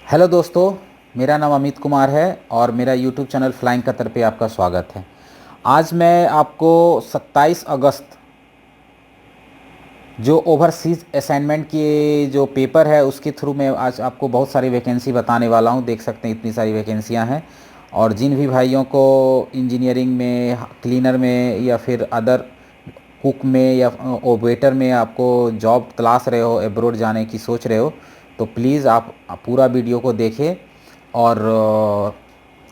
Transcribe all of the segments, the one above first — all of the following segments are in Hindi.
हेलो दोस्तों, मेरा नाम अमित कुमार है और मेरा यूट्यूब चैनल फ्लाइंग कतर पे आपका स्वागत है। आज मैं आपको 27 अगस्त जो ओवरसीज़ असाइनमेंट की जो पेपर है उसके थ्रू मैं आज आपको बहुत सारी वैकेंसी बताने वाला हूं। देख सकते हैं इतनी सारी वैकेंसियां हैं और जिन भी भाइयों को इंजीनियरिंग में, क्लीनर में या फिर अदर कुक में या वेटर में आपको जॉब तलाश रहे हो, अब्रॉड जाने की सोच रहे हो, तो प्लीज़ आप पूरा वीडियो को देखें। और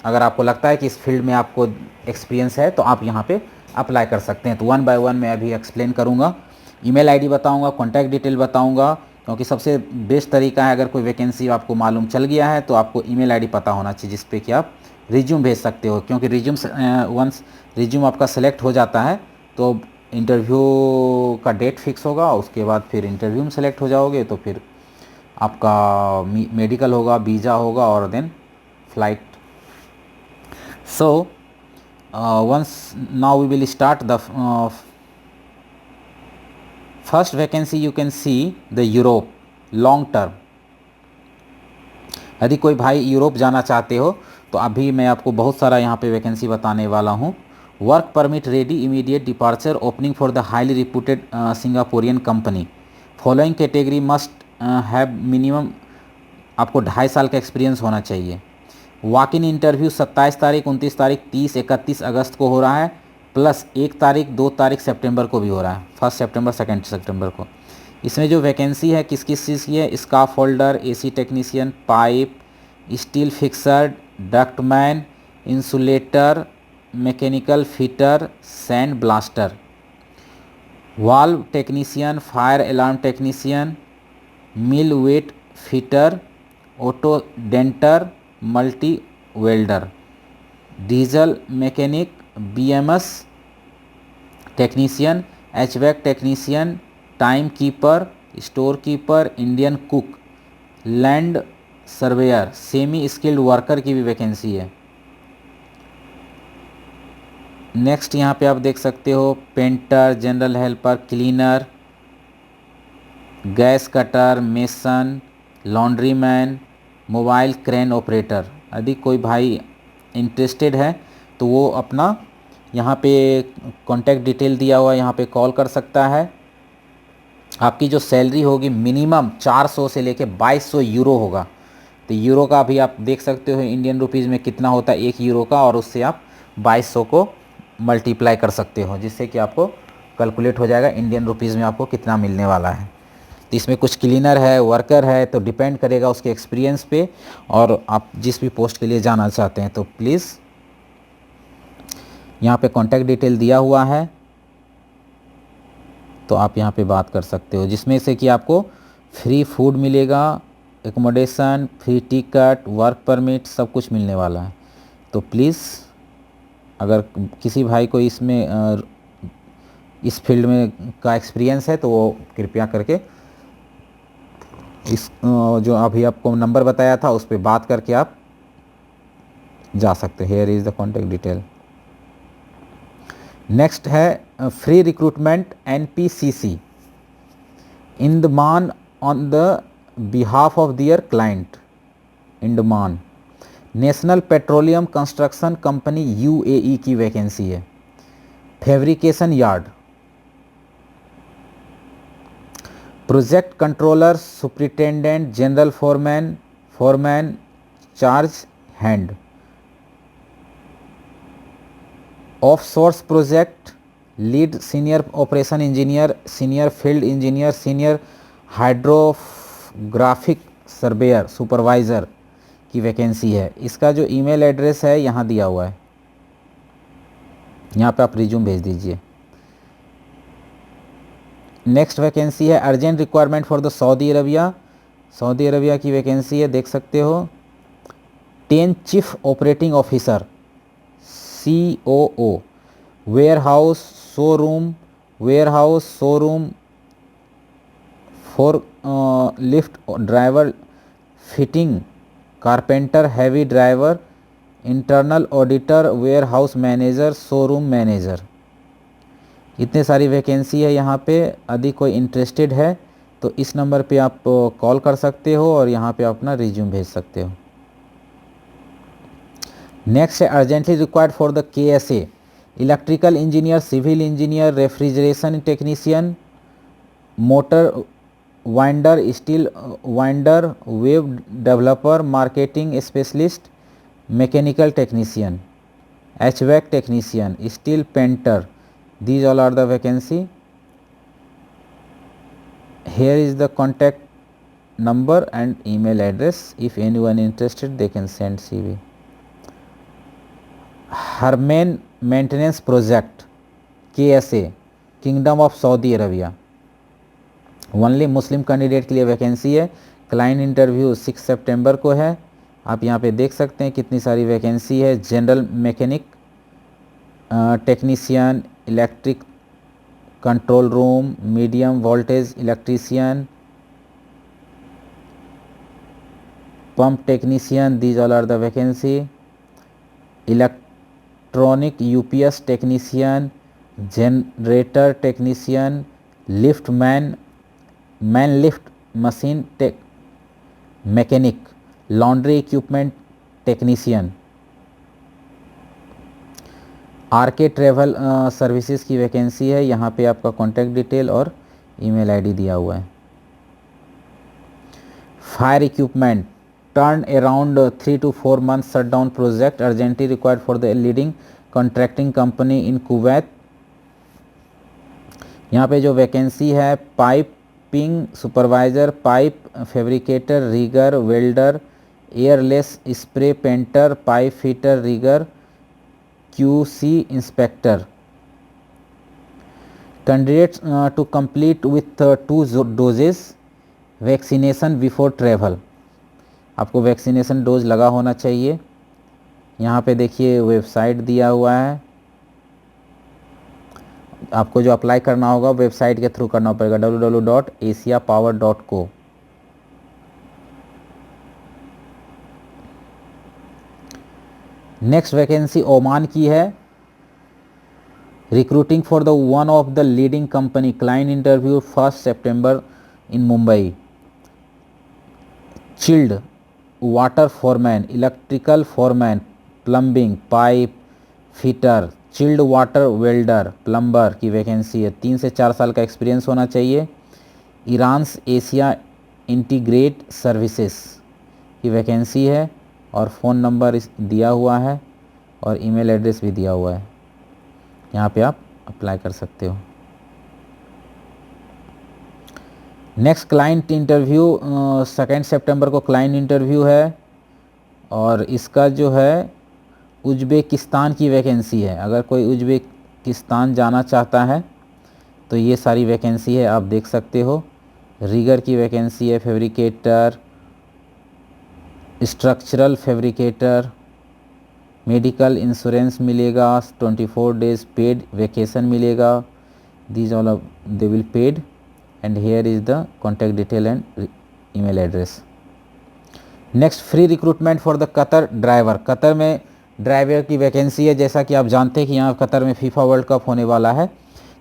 अगर आपको लगता है कि इस फील्ड में आपको एक्सपीरियंस है तो आप यहाँ पे अप्लाई कर सकते हैं। तो वन बाय वन मैं अभी एक्सप्लेन करूँगा, ईमेल आईडी बताऊँगा, कॉन्टैक्ट डिटेल बताऊँगा, क्योंकि सबसे बेस्ट तरीका है अगर कोई वैकेंसी आपको मालूम चल गया है तो आपको ईमेल आईडी पता होना चाहिए जिस पे कि आप रिज्यूम भेज सकते हो। क्योंकि वंस रिज्यूम आपका सेलेक्ट हो जाता है तो इंटरव्यू का डेट फिक्स होगा, उसके बाद फिर इंटरव्यू में सेलेक्ट हो जाओगे तो फिर आपका मेडिकल होगा, वीज़ा होगा और then flight. So once now we will start the first vacancy. You can see the Europe long term. यदि कोई भाई यूरोप जाना चाहते हो तो अभी मैं आपको बहुत सारा यहाँ पे वैकेंसी बताने वाला हूँ। Work permit ready, immediate departure, opening for the highly reputed Singaporean company. Following category must have minimum, आपको 2.5 साल का एक्सपीरियंस होना चाहिए। वॉक इन इंटरव्यू 27 तारीख, 29 तारीख, 30, 31 अगस्त को हो रहा है, प्लस 1 तारीख, 2 तारीख सितंबर को भी हो रहा है, 1 सितंबर 2 सितंबर को। इसमें जो वैकेंसी है किस किस चीज़ की है? Scaffolder, AC technician, pipe, steel fixer, ductman, insulator, mechanical fitter, sand blaster, valve technician, fire alarm technician, millwright fitter, auto denter, multi welder, diesel mechanic, BMS technician, HVAC technician, time keeper, store keeper, Indian cook, land surveyor, semi skilled worker की भी वैकेंसी है। नेक्स्ट यहाँ पे आप देख सकते हो painter, general helper, cleaner, gas cutter, mason, laundryman, mobile crane operator. यदि कोई भाई इंटरेस्टेड है तो वो अपना यहाँ पे कॉन्टैक्ट डिटेल दिया हुआ है, यहाँ पे कॉल कर सकता है। आपकी जो सैलरी होगी मिनिमम 400 से लेके 2200 यूरो होगा। तो यूरो का भी आप देख सकते हो इंडियन रुपीज़ में कितना होता है 1 यूरो का, और उससे आप 2200 को मल्टीप्लाई कर सकते हो, जिससे कि आपको कैलकुलेट हो जाएगा इंडियन रुपीज़ में आपको कितना मिलने वाला है। तो इसमें कुछ क्लीनर है, वर्कर है, तो डिपेंड करेगा उसके एक्सपीरियंस पे और आप जिस भी पोस्ट के लिए जाना चाहते हैं। तो प्लीज़ यहाँ पे कॉन्टैक्ट डिटेल दिया हुआ है, तो आप यहाँ पे बात कर सकते हो, जिसमें से कि आपको फ्री फूड मिलेगा, accommodation, free ticket, work permit, सब कुछ मिलने वाला है। तो प्लीज़ अगर किसी भाई को इसमें इस फील्ड में का एक्सपीरियंस है तो वो कृपया करके इस जो अभी आपको नंबर बताया था उस पर बात करके आप जा सकते हैं। Here is the contact detail. Next है फ्री रिक्रूटमेंट एनपीसीसी इंडमान on the behalf of their client. इंडमान National Petroleum Construction Company UAE की वैकेंसी है। Fabrication yard, project controller, superintendent, general foreman, foreman charge hand, offshore project lead, senior operation engineer, senior field engineer, senior hydrographic surveyor, supervisor की वैकेंसी है। इसका जो ईमेल एड्रेस है यहाँ दिया हुआ है, यहाँ पे आप रिज्यूम भेज दीजिए। नेक्स्ट वैकेंसी है urgent requirement for the Saudi Arabia. Saudi Arabia की वैकेंसी है, देख सकते हो। 10 chief operating officer, COO, warehouse showroom, four lift driver, fitting carpenter, heavy driver, internal auditor, warehouse manager, showroom manager. इतने सारी वैकेंसी है यहाँ पे। यदि कोई इंटरेस्टेड है तो इस नंबर पे आप कॉल कर सकते हो और यहाँ पे अपना रिज्यूम भेज सकते हो। नेक्स्ट है urgently required for the KSA, electrical engineer, civil engineer, refrigeration technician, motor winder, steel winder, web developer, marketing specialist, mechanical technician, HVAC technician, steel painter. These all are the vacancy. Here is the contact number and email address. If anyone interested, they can send CV. Harman Maintenance Project, KSA, Kingdom of Saudi Arabia. Only Muslim candidate के लिए वैकेंसी है। क्लाइंट इंटरव्यू 6 सितंबर को है। आप यहाँ पे देख सकते हैं कितनी सारी वैकेंसी है। General mechanic, technician, electric control room, medium voltage electrician, pump technician, these all are the vacancy. Electronic UPS technician, generator technician, lift man lift machine mechanic, laundry equipment technician. RK travel services की वैकेंसी है। यहाँ पे आपका कॉन्टैक्ट डिटेल और ईमेल आईडी दिया हुआ है। Fire equipment, turn around 3 to 4 months shutdown project, urgently required for the leading contracting company in Kuwait. यहाँ पे जो वैकेंसी है, piping supervisor, pipe fabricator, rigger, welder, airless spray painter, pipe fitter, rigger, QC inspector. Candidates to complete with 2 doses vaccination before travel. आपको वैक्सीनेशन डोज लगा होना चाहिए। यहाँ पे देखिए वेबसाइट दिया हुआ है। आपको जो अप्लाई करना होगा वेबसाइट के थ्रू करना पड़ेगा, www.asiapower.co। नेक्स्ट वैकेंसी ओमान की है। Recruiting for the one of the leading company, client interview 1 सितंबर in Mumbai. Chilled water foreman, electrical foreman, plumbing, pipe fitter, chilled water welder, plumber की वैकेंसी है। 3 से 4 साल का एक्सपीरियंस होना चाहिए। ईरान्स एशिया इंटीग्रेट सर्विसेज की वैकेंसी है और फ़ोन नंबर दिया हुआ है और ईमेल एड्रेस भी दिया हुआ है। यहाँ पे आप अप्लाई कर सकते हो। नेक्स्ट क्लाइंट इंटरव्यू 2 सितंबर को क्लाइंट इंटरव्यू है और इसका जो है उज्बेकिस्तान की वैकेंसी है। अगर कोई उज्बेकिस्तान जाना चाहता है तो ये सारी वैकेंसी है, आप देख सकते हो। रिगर की वैकेंसी है, fabricator, structural fabricator, medical insurance मिलेगा, 24 डेज पेड वैकेशन मिलेगा। These all they will paid and hair is the contact detail and email address. Next free recruitment for the Qatar driver. Qatar में ड्राइवर की वैकेंसी है। जैसा कि आप जानते हैं कि यहाँ कतर में फीफा वर्ल्ड कप होने वाला है,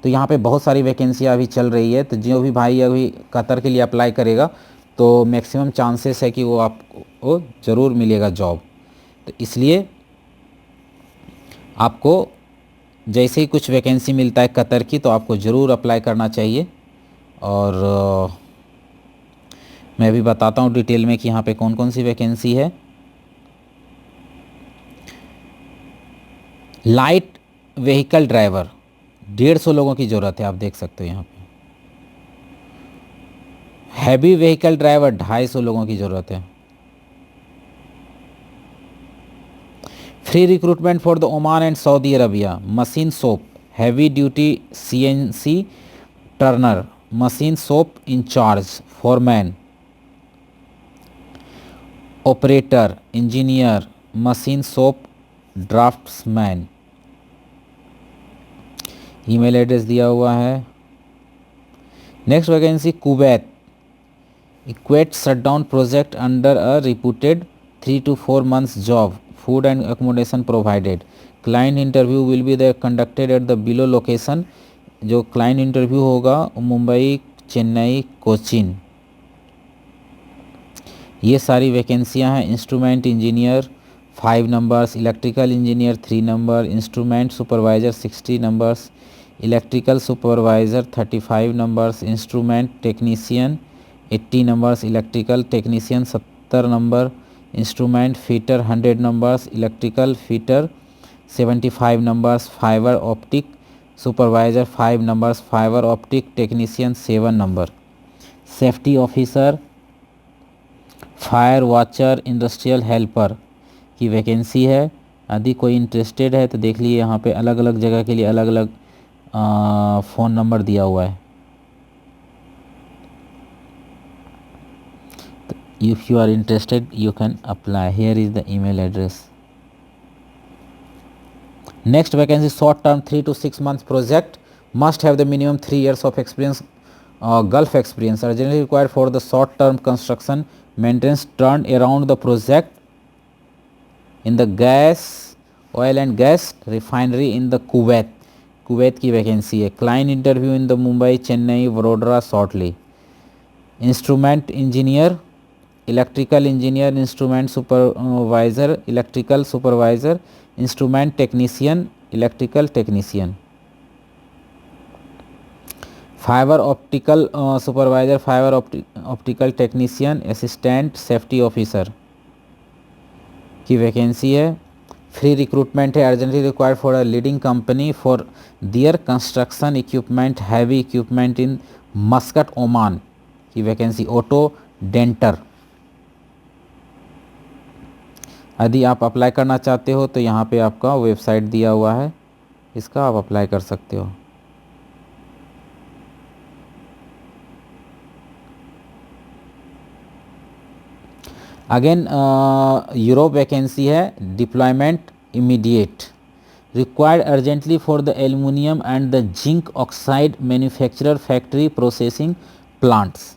तो यहाँ पे बहुत सारी वैकेंसियाँ अभी चल रही है। तो जो भी भाई अभी कतर के लिए अप्लाई करेगा तो मैक्सिमम चांसेस है कि वो आपको ज़रूर मिलेगा जॉब। तो इसलिए आपको जैसे ही कुछ वैकेंसी मिलता है कतर की तो आपको ज़रूर अप्लाई करना चाहिए। और मैं भी बताता हूँ डिटेल में कि यहाँ पे कौन कौन सी वैकेंसी है। लाइट व्हीकल ड्राइवर 150 लोगों की ज़रूरत है, आप देख सकते हो यहाँ पे। हैवी व्हीकल ड्राइवर 250 लोगों की ज़रूरत है। Free recruitment for the Oman and Saudi Arabia. Machine shop, heavy duty CNC turner, machine shop incharge, foreman, operator, engineer, machine shop draftsman. Email address दिया हुआ है। नेक्स्ट वैकेंसी कुवैत, इक्वेट shutdown project under a reputed 3 to 4 months job, food and accommodation provided. Client interview will be the conducted at the below location. जो क्लाइंट इंटरव्यू होगा मुंबई चेन्नई, कोचीन, ये सारी वैकेंसियां हैं। Instrument engineer 5 numbers, electrical engineer 3 number, instrument supervisor 60 numbers, electrical supervisor 35 numbers, instrument technician 80 numbers, electrical technician 70 number, instrument fitter 100 numbers, electrical fitter 75 numbers, fibre optic supervisor 5 numbers, fibre optic technician 7 number, safety officer, fire watcher, industrial helper की वैकेंसी है। यदि कोई इंटरेस्टेड है तो देख लीजिए, यहाँ पे अलग अलग जगह के लिए अलग अलग फ़ोन नंबर दिया हुआ है। If you are interested you can apply, here is the email address. Next vacancy short term 3 to 6 months project, must have the minimum 3 years of experience, gulf experience, urgently required for the short term construction maintenance turn around the project in the gas oil and gas refinery in the Kuwait, Kuwait की वैकेंसी है। Client interview in the Mumbai, Chennai, Vadodara, shortly. Instrument engineer, electrical engineer, instrument supervisor, electrical supervisor, instrument technician, electrical technician. Fibre optical supervisor, fibre optical technician, assistant safety officer की वैकेंसी है। फ्री रिक्रूटमेंट है। Urgently required for a leading company for their construction equipment, heavy equipment in Muscat, Oman की वैकेंसी। Auto denter. यदि आप अप्लाई करना चाहते हो तो यहाँ पे आपका वेबसाइट दिया हुआ है, इसका आप अप्लाई कर सकते हो। अगेन यूरोप वैकेंसी है। Deployment immediate, required urgently for the aluminium and the zinc oxide manufacturer factory processing plants,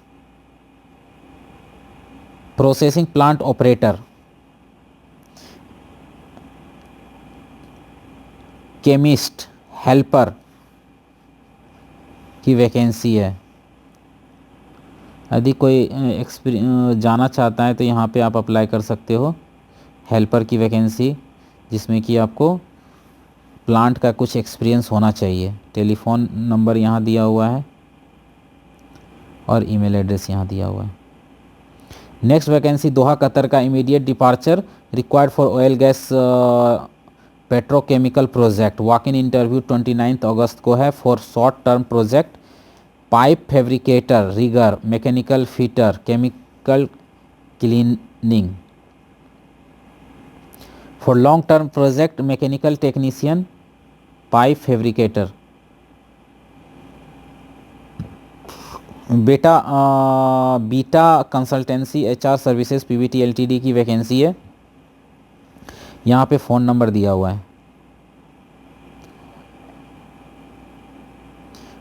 processing plant operator, chemist, helper की वैकेंसी है। यदि कोई जाना चाहता है तो यहाँ पे आप अप्लाई कर सकते हो। हेल्पर की वैकेंसी जिसमें कि आपको प्लांट का कुछ एक्सपीरियंस होना चाहिए। टेलीफोन नंबर यहाँ दिया हुआ है और ईमेल एड्रेस यहाँ दिया हुआ है। नेक्स्ट वैकेंसी दोहा कतर का, immediate departure, required for oil gas petrochemical project. Walk in interview 29 अगस्त को है for short term project. Pipe fabricator, rigger, mechanical fitter, chemical cleaning. For long term project mechanical technician, pipe fabricator. Beta consultancy HR services PVT LTD की वैकेंसी है। यहाँ पे फ़ोन नंबर दिया हुआ है।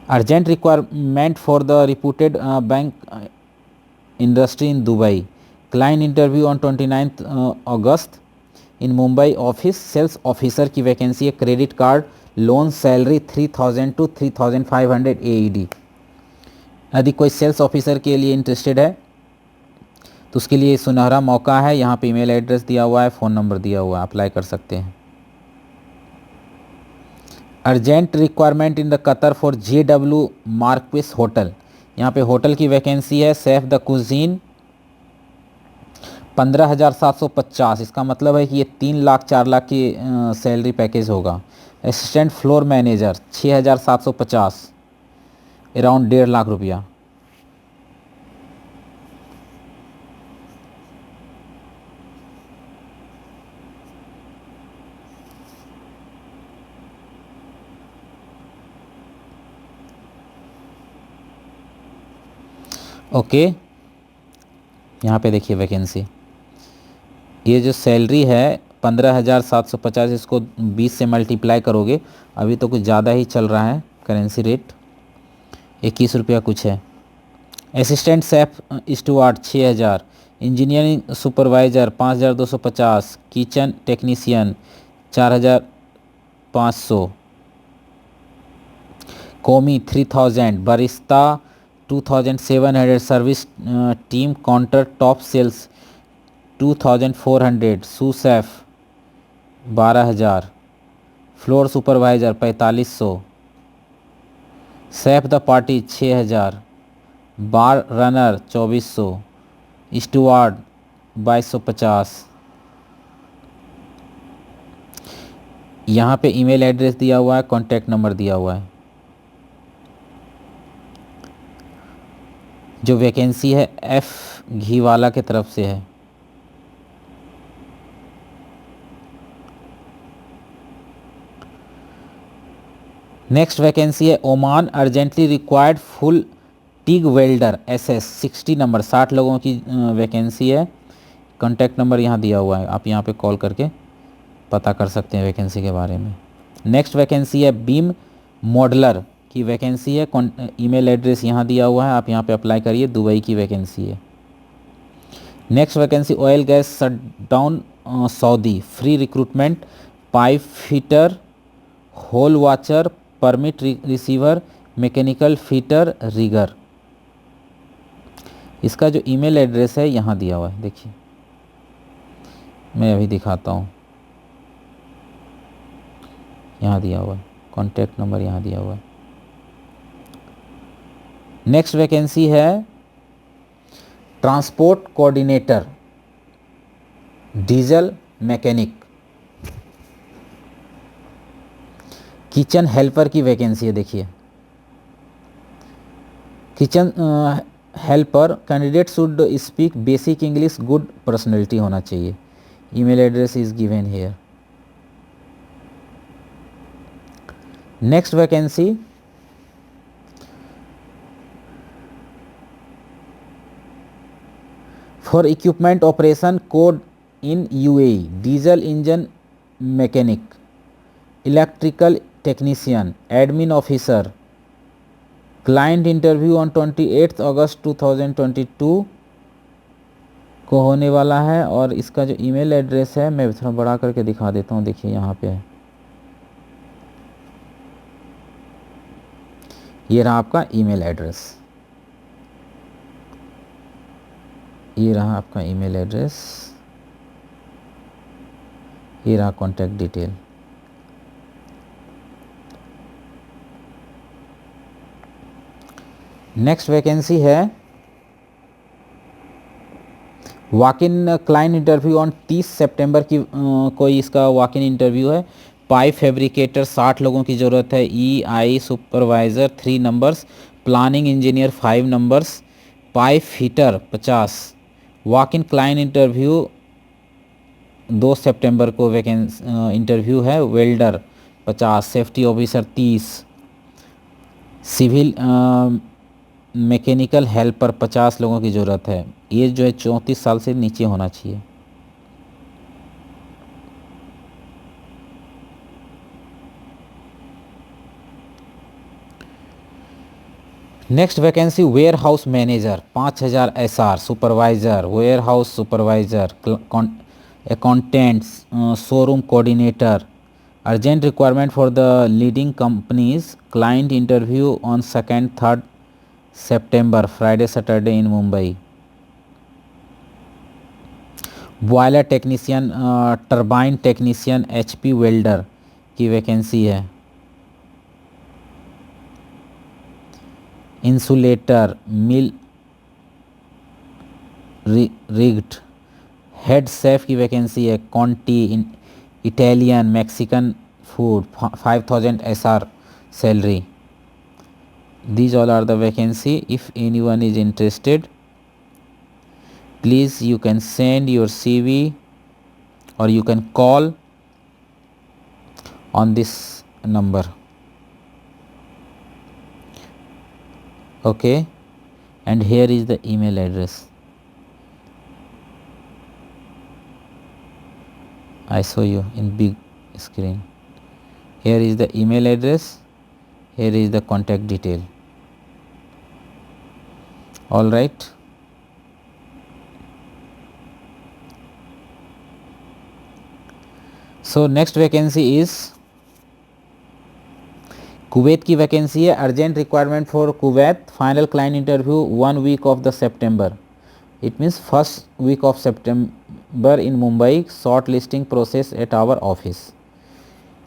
Urgent requirement for the reputed bank industry in Dubai. Client interview on 29 August in Mumbai office. Sales officer की वैकेंसी है। Credit card, loan, salary 3000 to 3500 AED। यदि कोई सेल्स ऑफिसर के लिए इंटरेस्टेड है तो उसके लिए सुनहरा मौका है। यहाँ पे ईमेल एड्रेस दिया हुआ है, फ़ोन नंबर दिया हुआ है, अप्लाई कर सकते हैं। Urgent requirement in the Qatar for JW Marquis hotel. यहाँ पे होटल की वैकेंसी है। सेफ द कुजीन 15,750, इसका मतलब है कि ये 3 लाख 4 लाख की सैलरी पैकेज होगा। Assistant floor manager 6,750, around 1.5 lakh रुपया। ओके, यहाँ पे देखिए वैकेंसी, ये जो सैलरी है 15,750, इसको 20 से मल्टीप्लाई करोगे, अभी तो कुछ ज़्यादा ही चल रहा है करेंसी रेट, 21 रुपया कुछ है। Assistant chef steward 6,000, engineering supervisor 5,250, kitchen technician 4,500, commis 3,000, barista 2700 service team counter top sales 2400 sous chef 12000 floor supervisor 4500 chef de party 6000 bar runner 2400 steward 2250। यहाँ पे ईमेल एड्रेस दिया हुआ है, कॉन्टैक्ट नंबर दिया हुआ है। जो वैकेंसी है एफ घीवाला की तरफ से है। नेक्स्ट वैकेंसी है Oman urgently required full TIG welder SS 60 number 60 लोगों की वैकेंसी है। कॉन्टैक्ट नंबर यहाँ दिया हुआ है, आप यहाँ पे कॉल करके पता कर सकते हैं वैकेंसी के बारे में। नेक्स्ट वैकेंसी है बीम मॉडलर की वैकेंसी है। ईमेल एड्रेस यहाँ दिया हुआ है, आप यहाँ पे अप्लाई करिए। दुबई की वैकेंसी है। Next vacancy oil gas shutdown Saudi free recruitment pipe fitter hole watcher permit receiver mechanical fitter rigger. इसका जो ईमेल एड्रेस है यहाँ दिया हुआ है, देखिए मैं अभी दिखाता हूँ। यहाँ दिया हुआ है, कॉन्टैक्ट नंबर यहाँ दिया हुआ है। नेक्स्ट वैकेंसी है transport coordinator diesel mechanic. Kitchen helper की वैकेंसी है, देखिए kitchen helper candidate should speak basic English good personality होना चाहिए। Email address is given here. Next vacancy for equipment operation code in UAE diesel engine mechanic electrical technician admin officer. Client interview on 28 अगस्त 2022 को होने वाला है। और इसका जो ईमेल एड्रेस है मैं थोड़ा बड़ा करके दिखा देता हूँ, देखिए यहाँ पे है। ये रहा आपका ईमेल एड्रेस, ये रहा आपका ईमेल एड्रेस, ये रहा कॉन्टैक्ट डिटेल। नेक्स्ट वैकेंसी है walk in client interview on 30 सितंबर की कोई इसका वॉक इन इंटरव्यू है। पाइप फैब्रिकेटर 60 लोगों की ज़रूरत है। आई supervisor 3 numbers, planning engineer 5 numbers, pipe fitter 50। Walk in client interview 2 सितंबर को वैकेंसी इंटरव्यू है। Welder 50, safety officer 30, civil mechanical helper 50 लोगों की ज़रूरत है। ये जो है 34 साल से नीचे होना चाहिए। Next vacancy warehouse manager 5000 SR, supervisor warehouse supervisor, accountants, showroom coordinator. Urgent requirement for the leading companies. Client interview on 2-3 सितंबर Friday Saturday in Mumbai. Boiler technician turbine technician HP welder की वैकेंसी है। Insulator millwright head chef की वैकेंसी है। कॉन्टी Italian Mexican food 5000 SR salary. These all are the vacancy. If anyone is interested, please you can send your CV or you can call on this number. Okay, and here is the email address. I show you in big screen. Here is the email address, here is the contact detail. All right, so next vacancy is Kuwait की वैकेंसी है, urgent requirement for Kuwait, final client interview 1 week of the September, it means first week of September in Mumbai, short listing process at our office.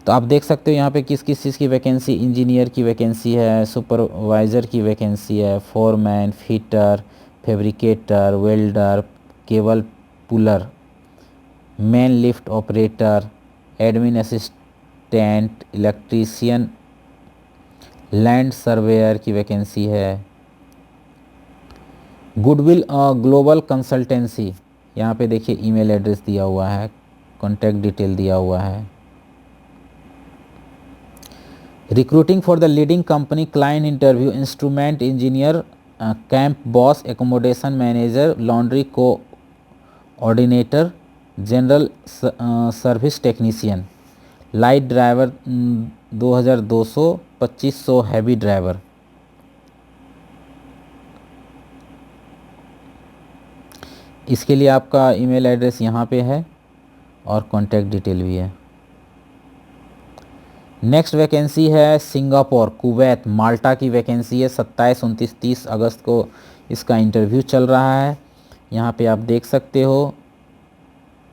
तो आप देख सकते हो यहाँ पे किस किस चीज़ की वैकेंसी, इंजीनियर की वैकेंसी है, सुपरवाइज़र की वैकेंसी है, foreman, fitter, fabricator, welder, cable puller, main lift operator, admin assistant, electrician, land surveyor की वैकेंसी है। गुडविल ग्लोबल कंसल्टेंसी, यहाँ पे देखिए ईमेल एड्रेस दिया हुआ है, कॉन्टैक्ट डिटेल दिया हुआ है। Recruiting for the leading company, client interview, instrument engineer, camp boss, accommodation manager, laundry coordinator, general service technician, light driver 2200, 2500 heavy driver. इसके लिए आपका ईमेल एड्रेस यहाँ पे है और कॉन्टैक्ट डिटेल भी है। नेक्स्ट वैकेंसी है सिंगापुर, कुवैत, माल्टा की वैकेंसी है। 27, 29, 30 अगस्त को इसका इंटरव्यू चल रहा है। यहाँ पे आप देख सकते हो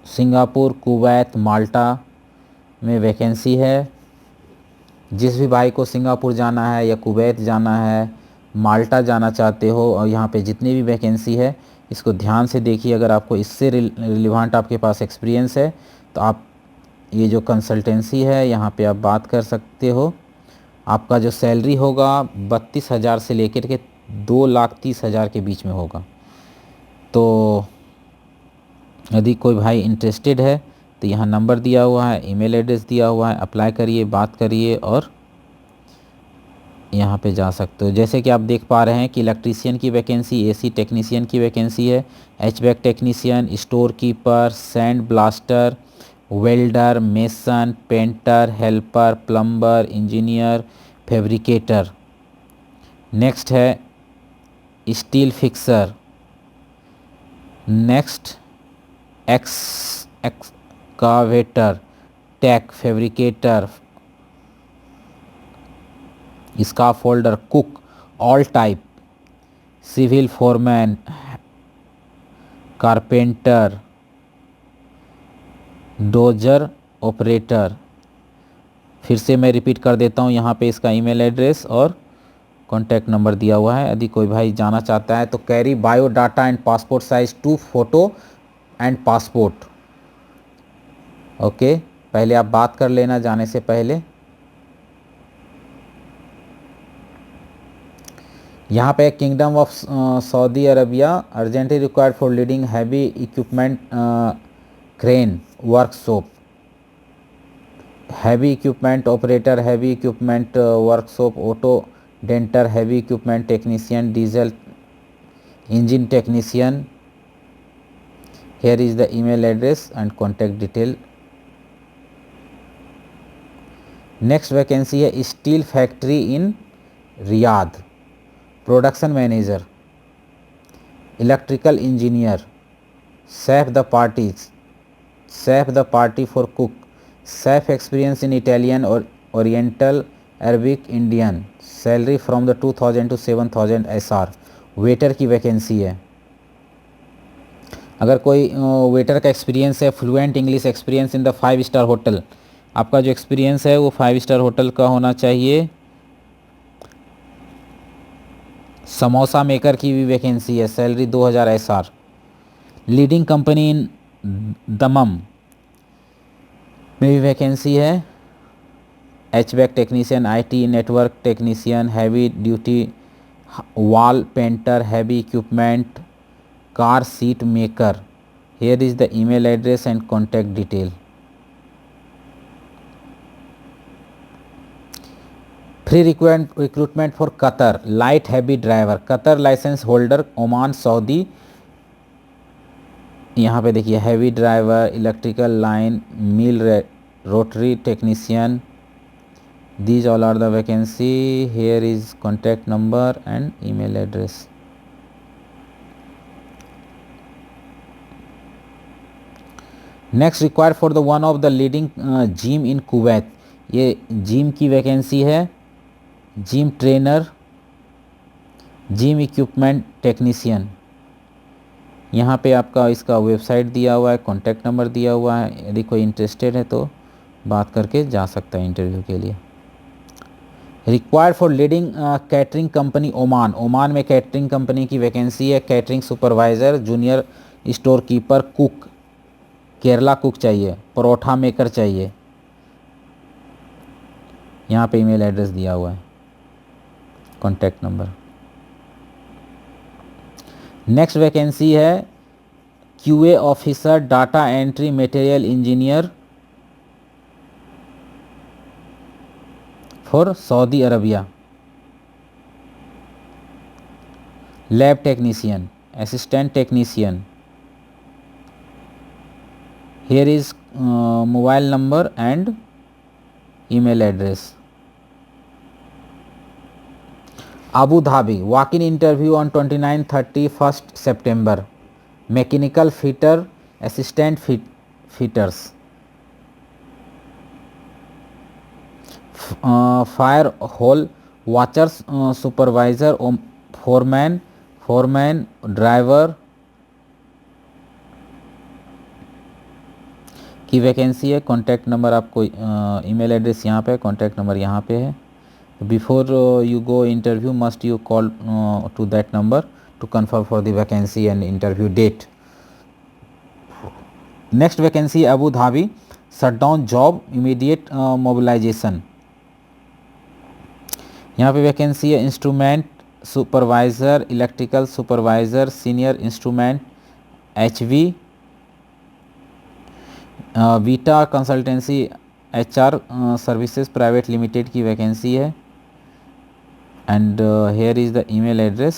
सिंगापुर, कुवैत, माल्टा में वैकेंसी है। जिस भी भाई को सिंगापुर जाना है या कुवैत जाना है, माल्टा जाना चाहते हो, और यहाँ पे जितनी भी वैकेंसी है इसको ध्यान से देखिए। अगर आपको इससे रिलेवेंट आपके पास एक्सपीरियंस है तो आप ये जो कंसल्टेंसी है यहाँ पे आप बात कर सकते हो। आपका जो सैलरी होगा 32,000 से लेकर के 2,30,000 के बीच में होगा। तो यदि कोई भाई इंटरेस्टेड है तो यहाँ नंबर दिया हुआ है, ईमेल एड्रेस दिया हुआ है, अप्लाई करिए, बात करिए और यहाँ पे जा सकते हो। जैसे कि आप देख पा रहे हैं कि इलेक्ट्रीशियन की वैकेंसी, एसी टेक्नीशियन की वैकेंसी है, HVAC technician, store keeper, sand blaster, welder, mason, painter, helper, plumber, engineer, fabricator. Next है स्टील फिक्सर, नेक्स्ट एक्सकावेटर, टैक, fabricator, scaffolder, cook, all type, civil foreman, carpenter, dozer operator. फिर से मैं रिपीट कर देता हूँ, यहाँ पे इसका ईमेल एड्रेस और कॉन्टैक्ट नंबर दिया हुआ है। यदि कोई भाई जाना चाहता है तो carry biodata and passport size 2 photo and passport. Okay, पहले आप बात कर लेना जाने से पहले। यहाँ पे Kingdom of Saudi Arabia, urgently required for leading heavy equipment crane workshop, heavy equipment operator, heavy equipment workshop, auto denter, heavy equipment technician, diesel engine technician. here is the email address and contact detail। Next vacancy है steel factory in Riyadh, production manager, electrical engineer, chef de partie for cook, chef experience in Italian और oriental, Arabic, Indian, salary from the 2000 to 7000 SR। Waiter की वैकेंसी है। अगर कोई वेटर का एक्सपीरियंस है, fluent English experience in the 5 star hotel, आपका जो एक्सपीरियंस है वो 5 स्टार होटल का होना चाहिए। समोसा मेकर की भी वैकेंसी है, salary 2000 SR। Leading company in Dammam में भी वैकेंसी है, HVAC technician, IT network technician, heavy duty wall painter, heavy equipment, car seat maker. here is the email address and contact detail। Free recruitment for Qatar, light heavy driver, Qatar licence holder, Oman, Saudi. यहाँ पे देखिए heavy driver, electrical line, mill rotary technician. these all are the vacancy। here is contact number and email address। Next required for the one of the leading gym in Kuwait, ये जिम की वैकेंसी है। Gym trainer, gym equipment technician. यहाँ पे आपका इसका वेबसाइट दिया हुआ है, कॉन्टैक्ट नंबर दिया हुआ है, यदि कोई इंटरेस्टेड है तो बात करके जा सकता है इंटरव्यू के लिए। Required for leading catering company Oman, Oman में कैटरिंग कंपनी की वैकेंसी है। Catering supervisor, junior store keeper, cook, Kerala cook चाहिए, परोठा मेकर चाहिए। यहाँ पे ईमेल एड्रेस दिया हुआ है, कॉन्टैक्ट नंबर। नेक्स्ट वैकेंसी है QA officer, data entry, material engineer for Saudi Arabia. Lab technician, assistant technician. Here is mobile number and email address. Abu Dhabi, walk-in interview on 29, 31st September. Mechanical fitter, assistant fitters, fire hall watchers, supervisor, foreman, driver की वैकेंसी है। कॉन्टैक्ट नंबर आपको ईमेल एड्रेस यहाँ पे, कॉन्टैक्ट नंबर यहाँ पे है। Before you go interview, must you call to that number to confirm for the vacancy and interview date. Next vacancy Abu Dhabi, shutdown job, immediate mobilization. यहाँ पे वैकेंसी है instrument supervisor, electrical supervisor, senior instrument, HV, Vita consultancy HR services private limited की वैकेंसी है। And here is the email address.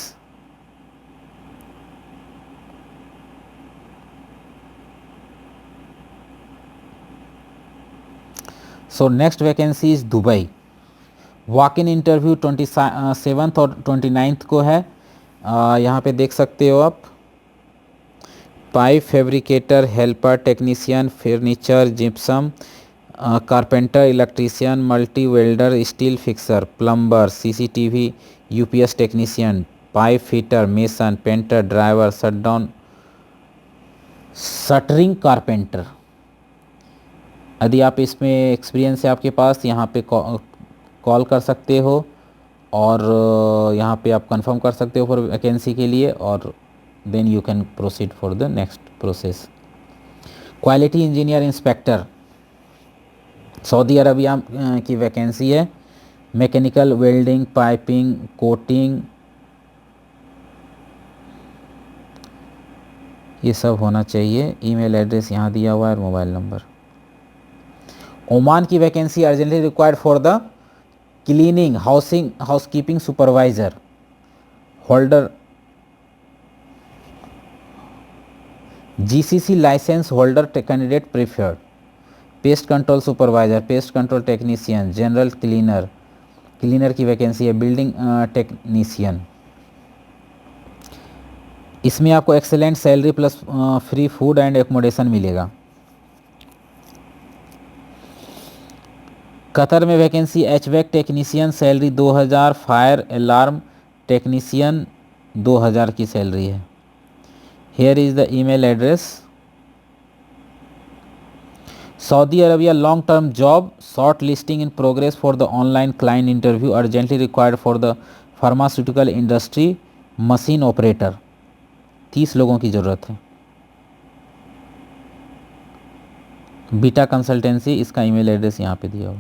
So next vacancy is Dubai. Walk-in interview 27th और 29th को है। यहाँ पे देख सकते हो आप, pipe fabricator, helper, technician, furniture, gypsum, carpenter, electrician, multi welder, steel fixer, plumber, CCTV, UPS technician, pipe fitter, mason, painter, driver, shutdown, shuttering carpenter. यदि आप इसमें एक्सपीरियंस है आपके पास, यहाँ पे कॉल कर सकते हो और यहाँ पे आप कंफर्म कर सकते हो फॉर वैकेंसी के लिए, और then you can proceed for the next process. Quality engineer inspector, Saudi Arabia की वैकेंसी है। मैकेनिकल, वेल्डिंग, पाइपिंग, कोटिंग, ये सब होना चाहिए। ईमेल एड्रेस यहाँ दिया हुआ है और मोबाइल नंबर। ओमान की vacancy urgently required for the cleaning, housekeeping supervisor, holder, GCC license holder candidate preferred, pest control supervisor, pest control technician, general cleaner, cleaner की वैकेंसी है, बिल्डिंग टेक्नीशियन। इसमें आपको excellent salary plus free food and accommodation मिलेगा। कतर में vacancy HVAC technician, salary 2000, fire alarm technician 2000 की सैलरी है। Here is the email address. Saudi Arabia long term job, short listing in progress for the online client interview, urgently required for the pharmaceutical industry, machine operator, 30 लोगों की ज़रूरत है। बीटा कंसल्टेंसी, इसका ईमेल एड्रेस यहाँ पे दिया हुआ।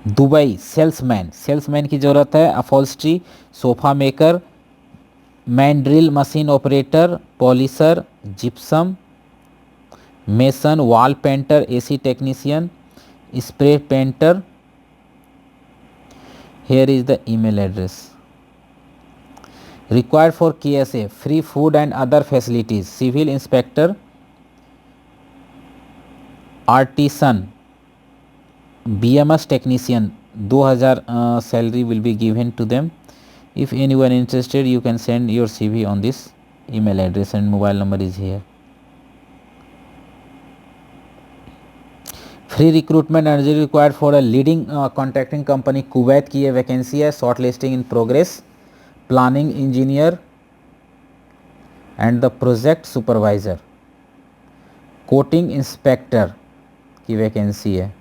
दुबई सेल्समैन की ज़रूरत है। Upholstery, sofa maker, man drill machine operator, polisher, gypsum, mason, wall painter, AC technician, spray painter. Here is the email address. Required for KSA, free food and other facilities, civil inspector, artisan, BMS technician, 2000 salary will be given to them. If anyone interested, you can send your CV on this email address and mobile number is here. Free recruitment energy required for a leading contracting company Kuwait की ये वैकेंसी है। Short listing in progress. Planning engineer and the project supervisor. Coating inspector की वैकेंसी है।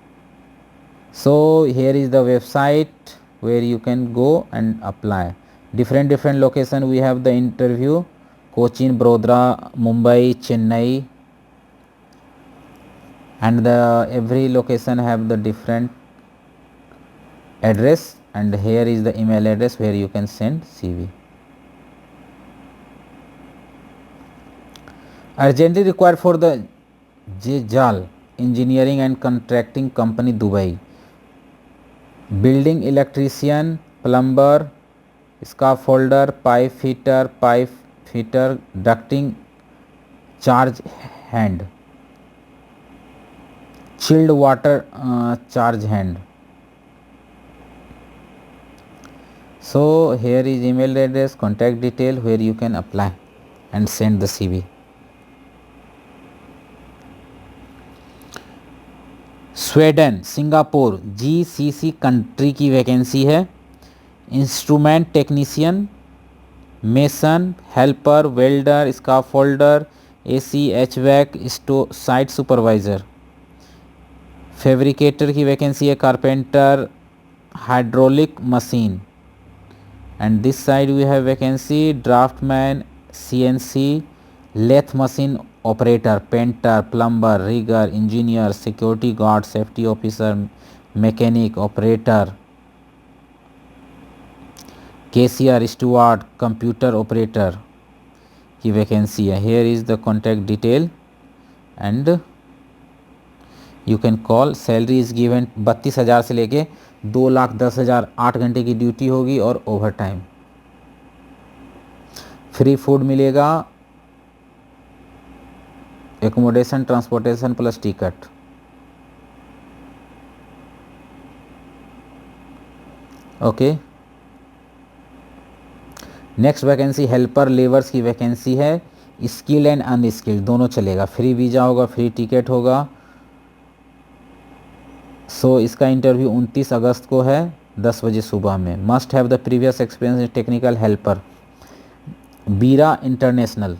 So here is the website where you can go and apply. different location we have the interview: Cochin, Brodra, Mumbai, Chennai, and the every location have the different address, and here is the email address where you can send CV. Urgently required for the Jejal Engineering and Contracting Company, Dubai. Building electrician, plumber, scaffolder, pipe fitter, ducting, charge hand, chilled water charge hand. So here is email address, contact detail where you can apply and send the CV. Sweden, Singapore, GCC country की वैकेंसी है। Instrument technician, mason, helper, welder, scaffolder, AC, HVAC, site supervisor. Fabricator की वैकेंसी है। Carpenter, hydraulic machine. And this side we have vacancy draftsman, CNC, lathe machine operator, painter, plumber, rigger, engineer, security guard, safety officer, mechanic, operator, cashier, steward, computer operator की वैकेंसी है। Here is the contact detail and you can call. Salary is given 32,000 से लेके 2,10,000। 8 घंटे की ड्यूटी होगी और ओवर टाइम। फ्री फूड मिलेगा, accommodation, transportation plus ticket. Okay, next vacancy helper labours की वैकेंसी है। स्किल एंड अनस्किल्ड दोनों चलेगा। फ्री वीज़ा होगा, फ्री टिकट होगा। सो इसका इंटरव्यू 29 अगस्त को है 10 बजे सुबह में। Must have the previous experience in technical helper, बीरा इंटरनेशनल।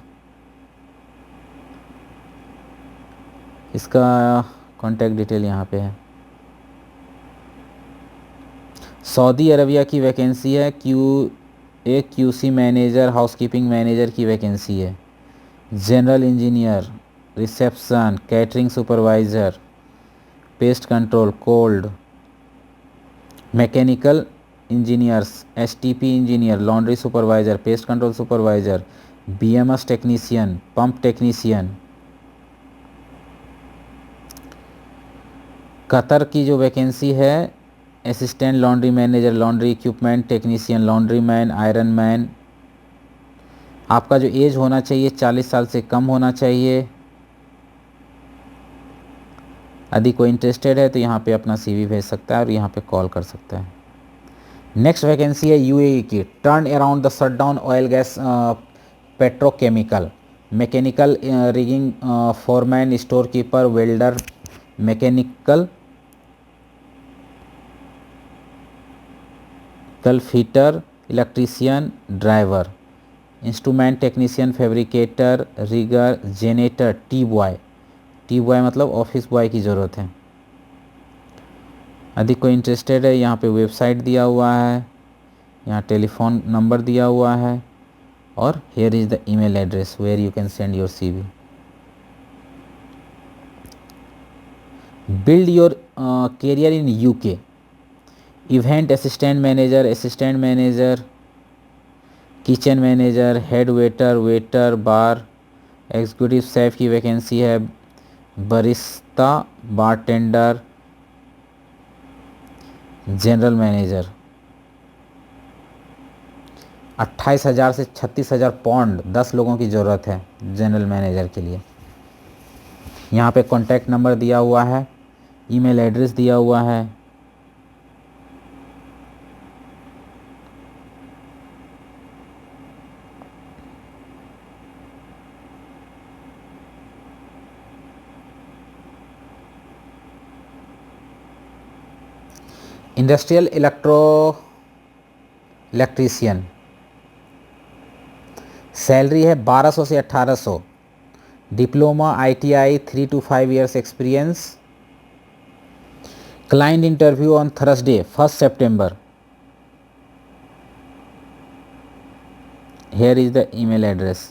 इसका कॉन्टैक्ट डिटेल यहाँ पे है। सऊदी अरबिया की वैकेंसी है। QC मैनेजर, हाउसकीपिंग मैनेजर की वैकेंसी है। General engineer, reception, catering supervisor, pest control, cold, mechanical engineers, STP engineer, laundry supervisor, pest control supervisor, BMS technician, pump technician. Qatar की जो वैकेंसी है assistant laundry manager, laundry equipment technician, laundry man, iron man. आपका जो एज होना चाहिए 40 साल से कम होना चाहिए। यदि कोई इंटरेस्टेड है तो यहाँ पे अपना CV भेज सकता है और यहाँ पे कॉल कर सकता है। नेक्स्ट वैकेंसी है UAE की। Turn around the shutdown oil gas petrochemical, mechanical rigging foreman, store keeper, welder, mechanical fitter, electrician, driver, instrument technician, fabricator, rigger, janitor, tea boy मतलब ऑफिस बॉय की ज़रूरत है। यदि कोई इंटरेस्टेड है यहाँ पे वेबसाइट दिया हुआ है, यहाँ टेलीफोन नंबर दिया हुआ है और here is the email address where you can send your CV. Build your career in UK. Event assistant manager, kitchen manager, head waiter, bar, executive chef की वैकेंसी है। Barista, bartender, general manager. 28,000 से 36,000 पाउंड 10 लोगों की ज़रूरत है जनरल मैनेजर के लिए। यहाँ पे कॉन्टैक्ट नंबर दिया हुआ है, ईमेल एड्रेस दिया हुआ है। इंडस्ट्रियल इलेक्ट्रीशियन, सैलरी है 1200 से 1800, diploma ITI 3 to 5 years experience. Client interview on Thursday 1 September। Here is the email address।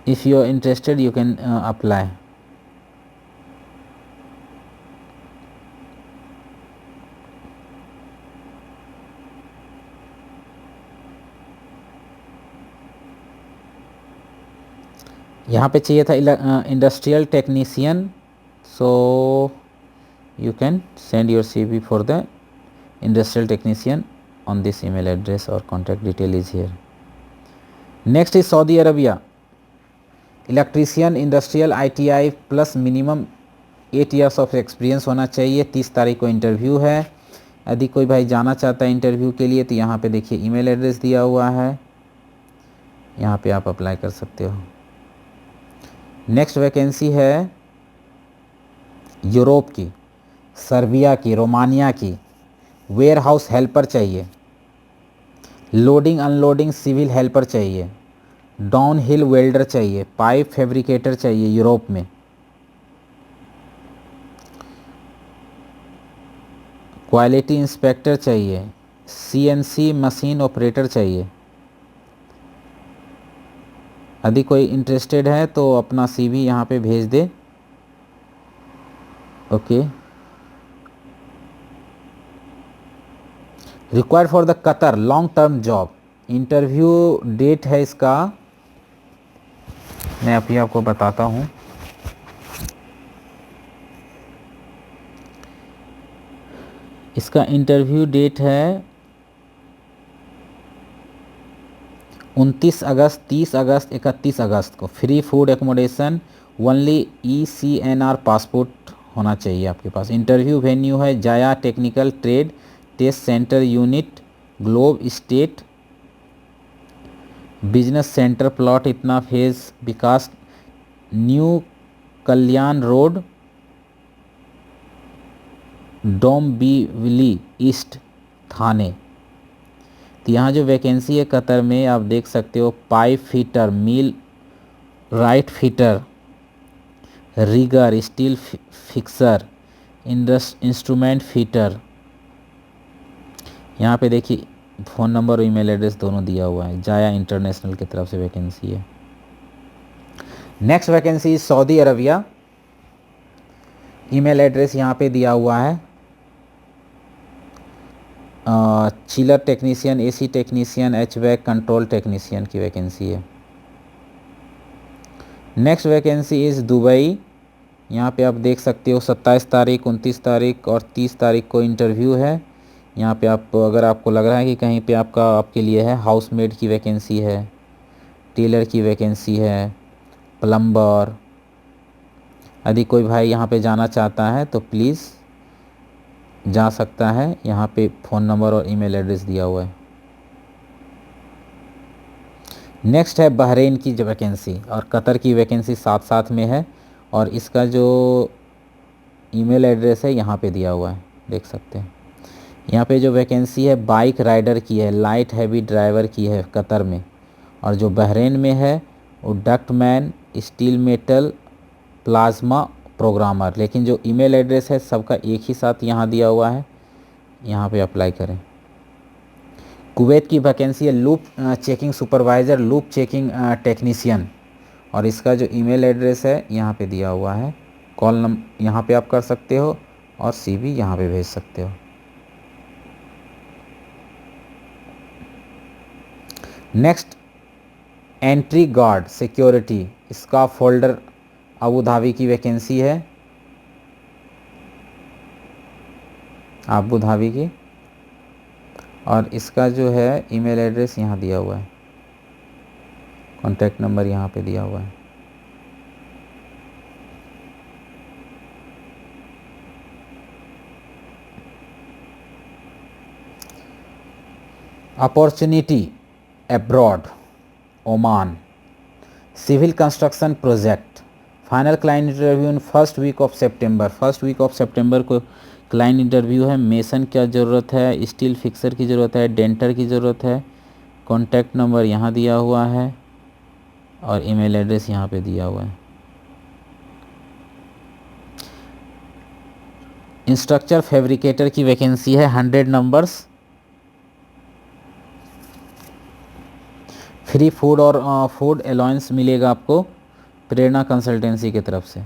If you are interested, you can apply। यहाँ पे चाहिए था industrial technician, so you can send your CV for the industrial technician on this email address और contact detail is here। Next is Saudi Arabia, electrician industrial ITI plus minimum 8 years of experience होना चाहिए। 30 तारीख को इंटरव्यू है। यदि कोई भाई जाना चाहता है इंटरव्यू के लिए तो यहाँ पे देखिए ईमेल एड्रेस दिया हुआ है, यहाँ पे आप अप्लाई कर सकते हो। नेक्स्ट वैकेंसी है यूरोप की, सर्बिया की, रोमानिया की, वेयर हाउस हेल्पर चाहिए, लोडिंग अनलोडिंग सिविल हेल्पर चाहिए, डाउन हिल वेल्डर चाहिए, पाइप फैब्रिकेटर चाहिए यूरोप में, क्वालिटी इंस्पेक्टर चाहिए, CNC मशीन ऑपरेटर चाहिए। यदि कोई इंटरेस्टेड है तो अपना CV यहाँ पे भेज दे। Okay, required for the Qatar long term job. Interview date है इसका, मैं अभी आपको बताता हूँ। इसका इंटरव्यू डेट है 29 अगस्त, 30 अगस्त, 31 अगस्त को। Free food accommodation, only ECNR passport होना चाहिए आपके पास। इंटरव्यू वेन्यू है जाया technical trade test center unit, globe state business center plot इतना, phase Vikas, new Kalyan road, Dombivli east, Thane. तो यहाँ जो वैकेंसी है कतर में आप देख सकते हो, pipe fitter, millwright fitter, rigger, steel fixer, instrument fitter. यहाँ पे देखिए फ़ोन नंबर और ईमेल एड्रेस दोनों दिया हुआ है। जाया इंटरनेशनल की तरफ से वैकेंसी है। Next vacancy Saudi Arabia, email address यहाँ पे दिया हुआ है। Chiller technician, AC technician, HVAC control technician की वैकेंसी है। नेक्स्ट वैकेंसी इज़ दुबई, यहाँ पे आप देख सकते हो 27 तारीख, 29 तारीख और 30 तारीख को इंटरव्यू है। यहाँ पे आप अगर आपको लग रहा है कि कहीं पे आपके लिए है, हाउसमेड की वैकेंसी है, टेलर की वैकेंसी है, प्लम्बर। यदि कोई भाई यहाँ पे जाना चाहता है तो प्लीज़ जा सकता है। यहाँ पे फ़ोन नंबर और ईमेल एड्रेस दिया हुआ है। नेक्स्ट है बहरीन की जो वैकेंसी, और कतर की वैकेंसी साथ साथ में है, और इसका जो ईमेल एड्रेस है यहाँ पे दिया हुआ है, देख सकते हैं। यहाँ पे जो वैकेंसी है बाइक राइडर की है, लाइट हैवी ड्राइवर की है कतर में, और जो बहरीन में है वो ductman, steel metal, plasma programmer. लेकिन जो ईमेल एड्रेस है सबका एक ही साथ यहाँ दिया हुआ है, यहाँ पे अप्लाई करें। कुवैत की वैकेंसी है loop checking supervisor, loop checking technician, और इसका जो ईमेल एड्रेस है यहाँ पे दिया हुआ है। कॉल नंबर यहाँ पे आप कर सकते हो और CV यहाँ पे भेज सकते हो। नेक्स्ट एंट्री गार्ड सिक्योरिटी, इसका फोल्डर अबू धाबी की वैकेंसी है, अबू धाबी की, और इसका जो है ईमेल एड्रेस यहाँ दिया हुआ है, कॉन्टैक्ट नंबर यहाँ पे दिया हुआ है। Opportunity abroad, Oman. Civil construction project. Final client interview in first week of September. First week of September को क्लाइंट इंटरव्यू है। मेसन क्या ज़रूरत है, स्टील फिक्सर की ज़रूरत है, डेंटर की ज़रूरत है। कॉन्टैक्ट नंबर यहाँ दिया हुआ है और ईमेल एड्रेस यहाँ पे दिया हुआ है। इंस्ट्रक्चर फैब्रिकेटर की वैकेंसी है, 100 नंबर्स। फ्री फूड और फूड अलाउंस मिलेगा आपको प्रेरणा कंसल्टेंसी की तरफ से।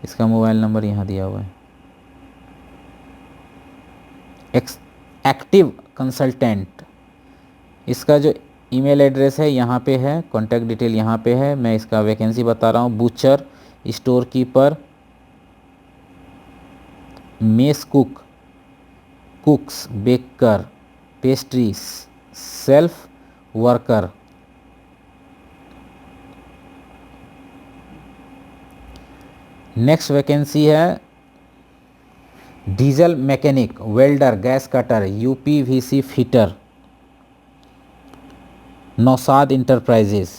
इसका मोबाइल नंबर यहाँ दिया हुआ है। एक्टिव कंसल्टेंट, इसका जो ईमेल एड्रेस है यहाँ पे है, कॉन्टैक्ट डिटेल यहाँ पे है। मैं इसका वैकेंसी बता रहा हूँ। Butcher, store keeper, mess cook, cooks, baker, pastry, self worker. Next vacancy है diesel mechanic, welder, gas cutter, UPVC fitter, Naushad enterprises.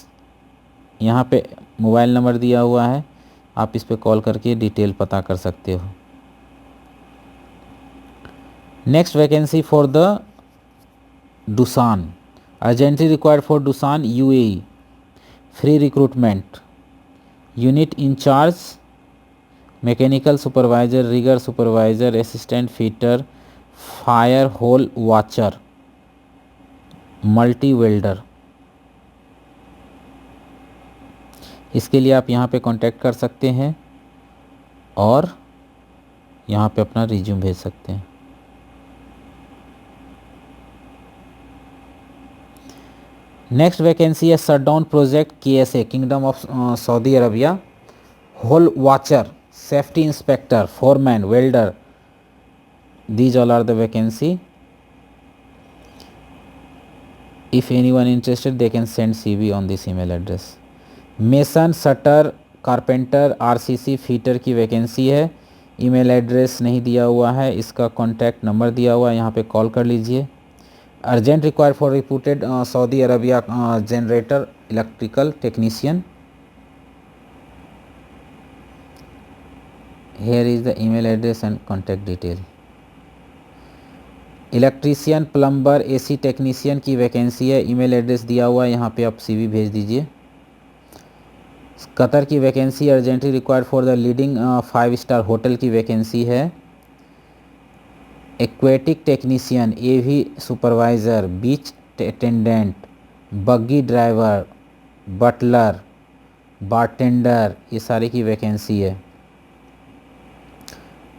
यहाँ पे मोबाइल नंबर दिया हुआ है, आप इस पे कॉल करके डिटेल पता कर सकते हो। Next vacancy for the Doosan, urgently required for Doosan UAE, free recruitment, unit incharge, mechanical supervisor, rigger supervisor, assistant fitter, fire hole watcher, multi welder. इसके लिए आप यहाँ पे कांटेक्ट कर सकते हैं और यहाँ पे अपना रिज्यूम भेज सकते हैं। नेक्स्ट वैकेंसी है shutdown project KSA, kingdom of Saudi Arabia, hole watcher, safety inspector, foreman, welder. These all are the vacancy. If anyone interested, they can send CV on this email address. Mason, shutter, carpenter, RCC fitter की वैकेंसी है। ईमेल एड्रेस नहीं दिया हुआ है, इसका कॉन्टैक्ट नंबर दिया हुआ है, यहाँ पे कॉल कर लीजिए। Urgent required for reputed Saudi Arabia generator electrical technician. Here is the email address and contact detail. Electrician, plumber, AC technician की वैकेंसी है। ईमेल एड्रेस दिया हुआ है, यहाँ पे आप CV भेज दीजिए। कतर की vacancy, urgently required for the leading 5 star hotel की वैकेंसी है। Aquatic technician, AV supervisor, beach attendant, buggy driver, butler, bartender, ये सारी की वैकेंसी है।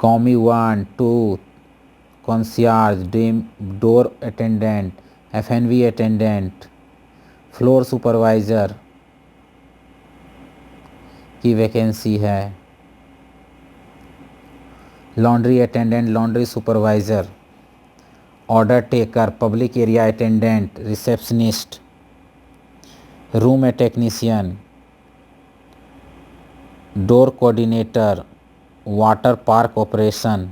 Commis 1, 2, concierge, door attendant, FNV attendant, floor supervisor की वैकेंसी है। Laundry attendant, laundry supervisor, order taker, public area attendant, receptionist, room technician, door coordinator, water park operation,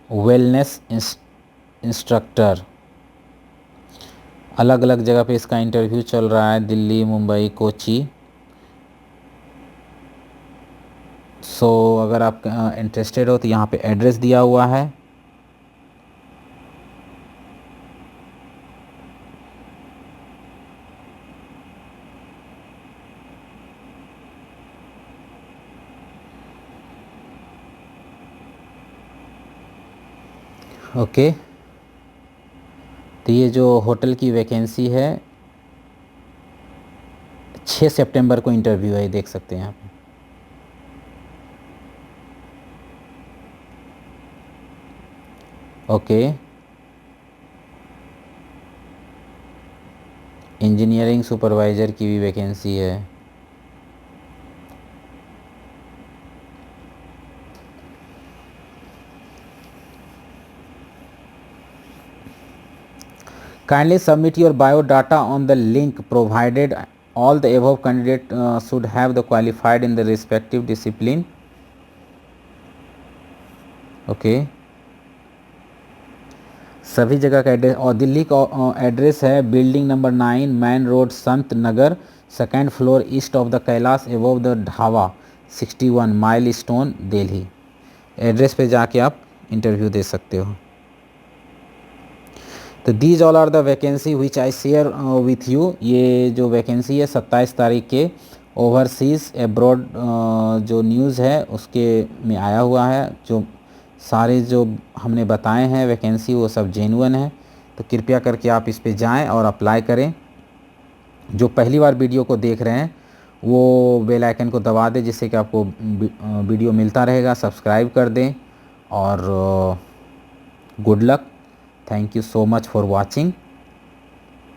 wellness instructor. अलग अलग जगह पे इसका इंटरव्यू चल रहा है, दिल्ली, मुंबई, कोची। सो अगर आप इंटरेस्टेड हो तो यहाँ पे एड्रेस दिया हुआ है। ओके, तो ये जो होटल की वैकेंसी है 6 सितंबर को इंटरव्यू है, ये देख सकते हैं यहाँ पे। ओके, इंजीनियरिंग सुपरवाइज़र की भी वैकेंसी है। Kindly submit your biodata on the link provided. All the above candidate should have the qualified in the respective discipline. Okay. सभी जगह का एड्रेस, और दिल्ली का एड्रेस है building number 9 main road Sant Nagar, second floor east of the Kailash above the dhaba 61 milestone Delhi. Address पे जाके आप इंटरव्यू दे सकते हो। तो these all are the vacancy which I share with you. ये जो वैकेंसी है 27 तारीख के ओवरसीज़ एब्रॉड जो न्यूज़ है उसके में आया हुआ है। जो सारे जो हमने बताए हैं वैकेंसी वो सब जेन्युइन है, तो कृपया करके आप इस पे जाएं और अप्लाई करें। जो पहली बार वीडियो को देख रहे हैं वो बेल आइकन को दबा दें, जिससे कि आपको वीडियो मिलता रहेगा। सब्सक्राइब कर दें और good luck. Thank you so much for watching.